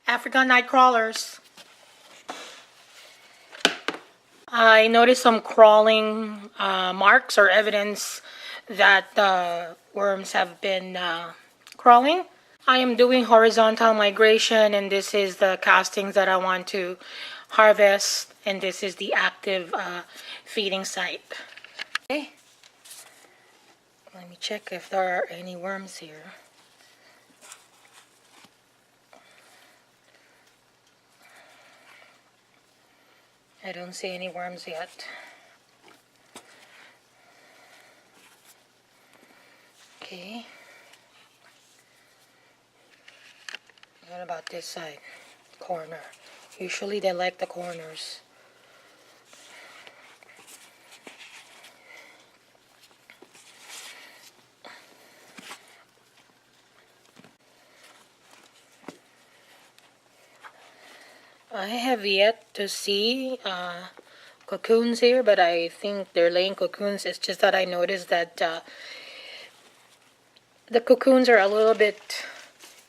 African night crawlers. I noticed some crawling marks or evidence that the worms have been crawling. I am doing horizontal migration, and this is the castings that I want to harvest, and this is the active feeding site. Okay. Let me check if there are any worms here. I don't see any worms yet. Okay. What about this side? Corner. Usually they like the corners. I have yet to see cocoons here, but I think they're laying cocoons. It's just that I noticed that the cocoons are a little bit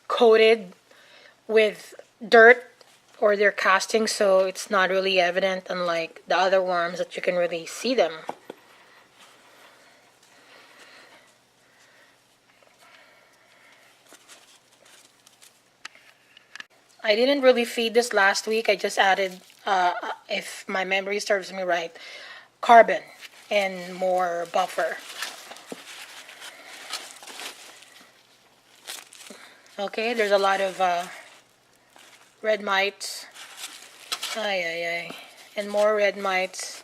coated with dirt or they're casting, so it's not really evident, unlike the other worms that you can really see them. I didn't really feed this last week. I just added, if my memory serves me right, carbon and more buffer. Okay, there's a lot of red mites. Ay, ay, ay. And more red mites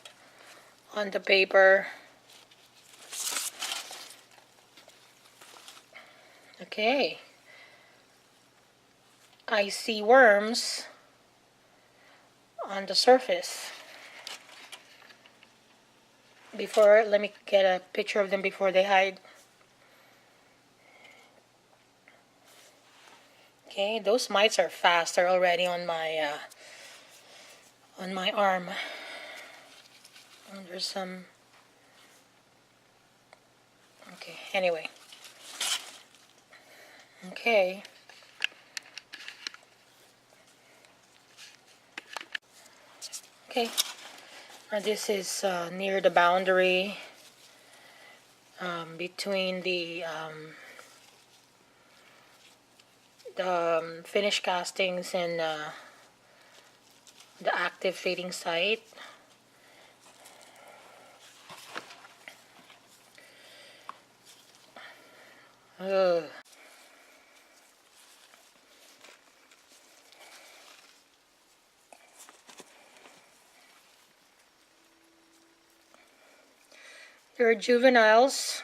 on the paper. Okay. I see worms on the surface. Let me get a picture of them before they hide. Okay, those mites are fast. They're already on my arm. And there's some. Okay. Anyway. Okay. Okay. Now this is near the boundary between the finished castings and the active feeding site. Ugh. There are juveniles.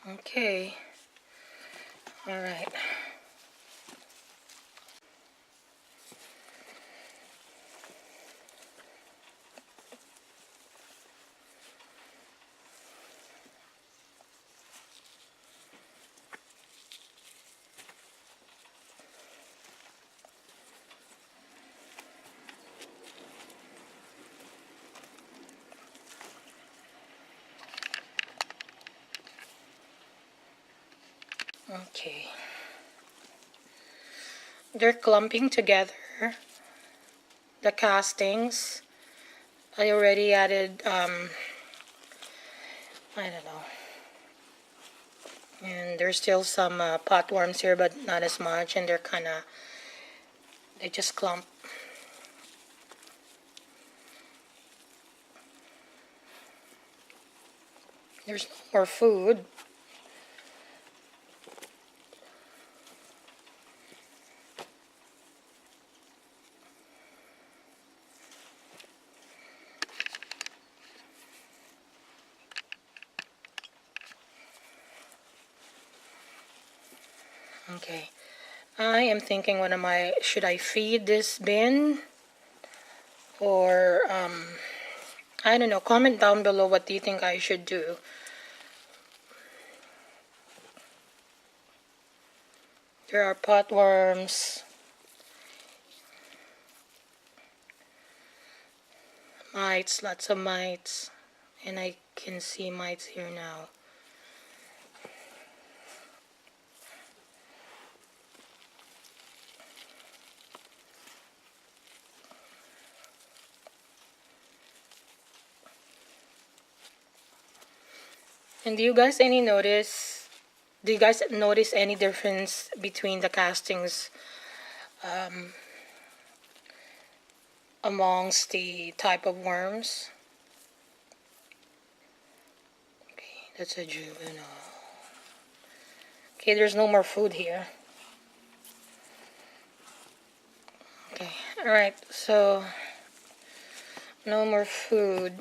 Okay. All right. Okay. They're clumping together. The castings. I already added, I don't know. And there's still some potworms here, but not as much. And they just clump. There's no more food. Okay. I am thinking, should I feed this bin? Or, I don't know. Comment down below what do you think I should do. There are potworms. Mites, lots of mites. And I can see mites here now. And do you guys notice any difference between the castings amongst the type of worms? Okay, that's a juvenile. Okay, there's no more food here. Okay, alright, so no more food.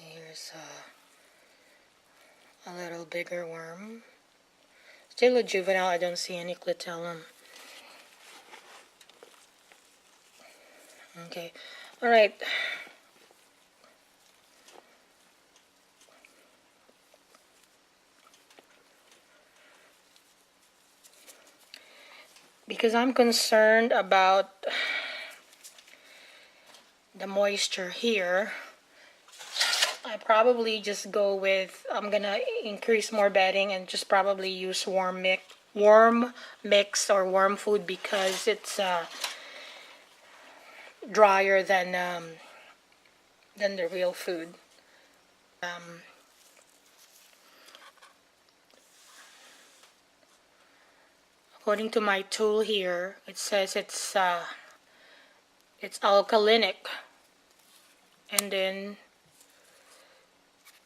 Here's a little bigger worm. Still a juvenile, I don't see any clitellum. Okay, alright. Because I'm concerned about the moisture here, I probably just go with, I'm gonna increase more bedding and just probably use worm mix or worm food because it's drier than the real food. According to my tool here, it says it's alkalinic, and then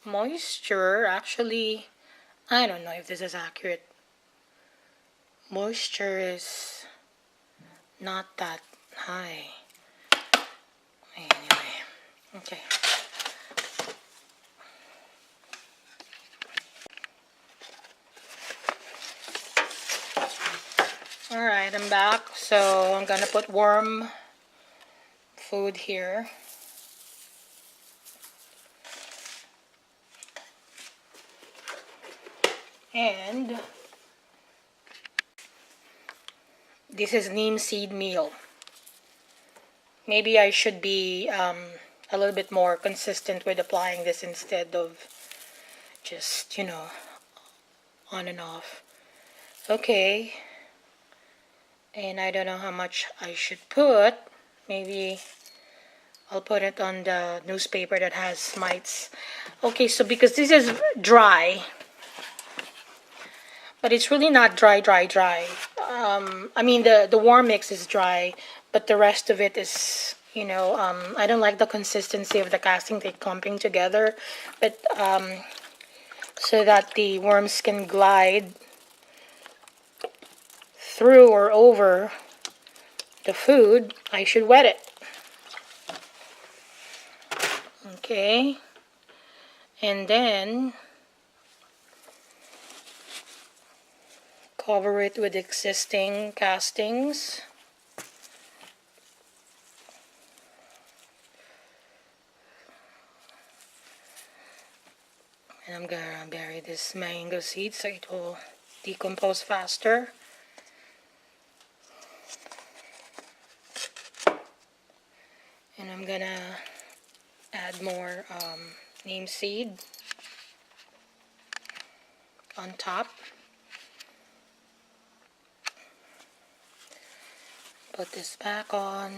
moisture, actually, I don't know if this is accurate. Moisture is not that high. Anyway, okay. Alright, I'm back. So I'm gonna put worm food here. And this is neem seed meal. Maybe I should be a little bit more consistent with applying this instead of just, on and off. Okay. And I don't know how much I should put. Maybe I'll put it on the newspaper that has mites. Okay, so because this is dry, but it's really not dry. I mean, the warm mix is dry, but the rest of it is, I don't like the consistency of the casting. They clumping together, but so that the worms can glide through or over the food, I should wet it. Okay, and then cover it with existing castings. And I'm gonna bury this mango seed so it will decompose faster. And I'm gonna add more neem seed on top. Put this back on.